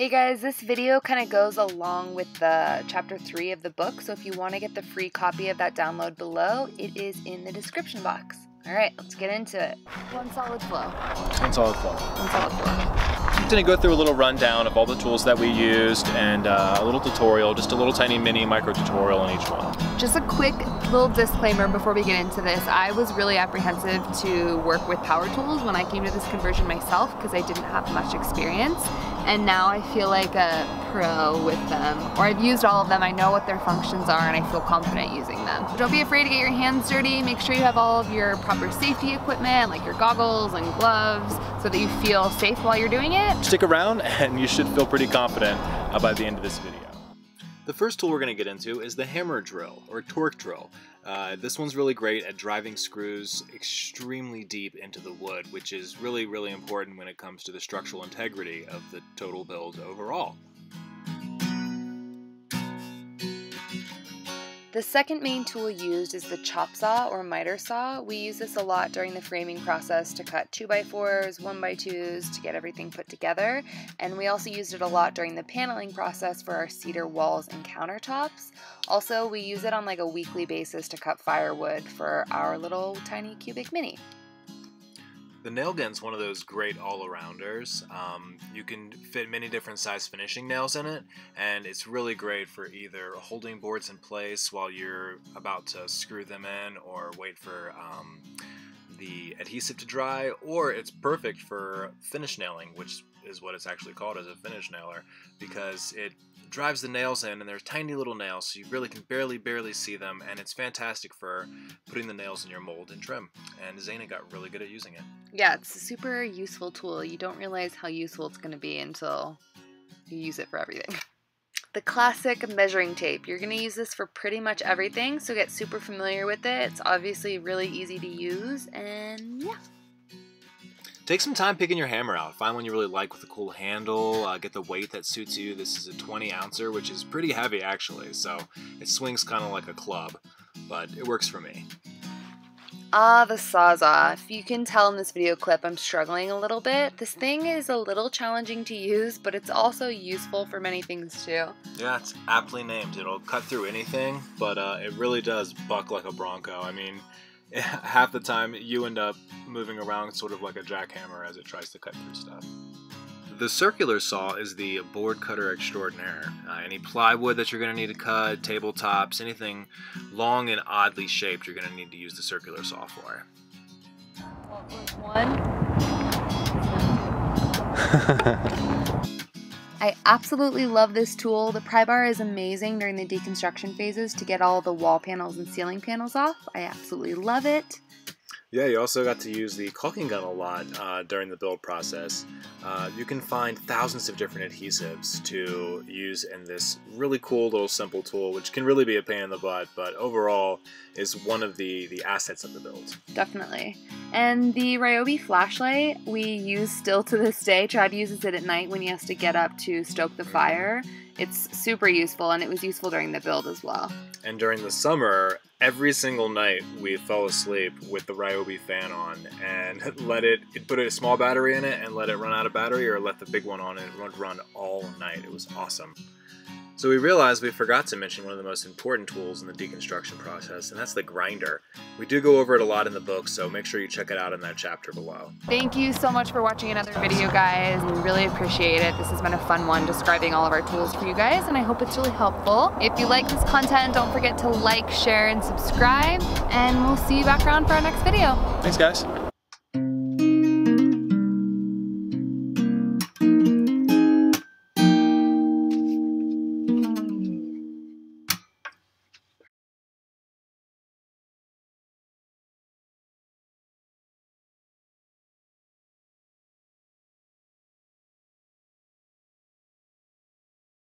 Hey guys, this video kind of goes along with the chapter 3 of the book, so if you want to get the free copy of that download below, it is in the description box. Alright, let's get into it. One solid flow. One solid flow. One solid flow. I'm going to go through a little rundown of all the tools that we used and a little tutorial, just a little tiny mini micro tutorial on each one. Just a quick little disclaimer before we get into this. I was really apprehensive to work with power tools when I came to this conversion myself because I didn't have much experience. And now I feel like a pro with them, or I've used all of them, I know what their functions are, and I feel confident using them. Don't be afraid to get your hands dirty. Make sure you have all of your proper safety equipment, like your goggles and gloves, so that you feel safe while you're doing it. Stick around and you should feel pretty confident by the end of this video. The first tool we're going to get into is the hammer drill, or torque drill. This one's really great at driving screws extremely deep into the wood, which is really, really important when it comes to the structural integrity of the total build overall. The second main tool used is the chop saw or miter saw. We use this a lot during the framing process to cut 2x4s, 1x2s to get everything put together. And we also used it a lot during the paneling process for our cedar walls and countertops. Also, we use it on like a weekly basis to cut firewood for our little tiny cubic mini. The nail gun's one of those great all-arounders. You can fit many different size finishing nails in it, and it's really great for either holding boards in place while you're about to screw them in or wait for the adhesive to dry, or it's perfect for finish nailing, which is what it's actually called, as a finish nailer, because it drives the nails in, and they're tiny little nails, so you really can barely see them, and it's fantastic for putting the nails in your mold and trim. And Zaina got really good at using it. Yeah, it's a super useful tool. You don't realize how useful it's going to be until you use it for everything. The classic measuring tape. You're going to use this for pretty much everything, so get super familiar with it. It's obviously really easy to use, and yeah. Take some time picking your hammer out. Find one you really like with a cool handle. Get the weight that suits you. This is a 20 ouncer, which is pretty heavy actually, so it swings kind of like a club, but it works for me. Ah, the Sawzall. If you can tell in this video clip, I'm struggling a little bit. This thing is a little challenging to use, but it's also useful for many things too. Yeah, it's aptly named. It'll cut through anything, but it really does buck like a bronco. I mean, half the time you end up moving around sort of like a jackhammer as it tries to cut through stuff. The circular saw is the board cutter extraordinaire. Any plywood that you're going to need to cut, tabletops, anything long and oddly shaped, you're going to need to use the circular saw for. I absolutely love this tool. The Pry Bar is amazing during the deconstruction phases to get all the wall panels and ceiling panels off. I absolutely love it. Yeah, you also got to use the caulking gun a lot during the build process. You can find thousands of different adhesives to use in this really cool little simple tool, which can really be a pain in the butt, but overall is one of the assets of the build. Definitely. And the Ryobi flashlight we use still to this day. Chad uses it at night when he has to get up to stoke the fire. It's super useful, and it was useful during the build as well. And during the summer, every single night we fell asleep with the Ryobi fan on and put a small battery in it and let it run out of battery, or let the big one on and it would run all night. It was awesome. So we realized we forgot to mention one of the most important tools in the deconstruction process, and that's the grinder. We do go over it a lot in the book, so make sure you check it out in that chapter below. Thank you so much for watching another video, guys. We really appreciate it. This has been a fun one, describing all of our tools for you guys, and I hope it's really helpful. If you like this content, don't forget to like, share, and subscribe, and we'll see you back around for our next video. Thanks, guys.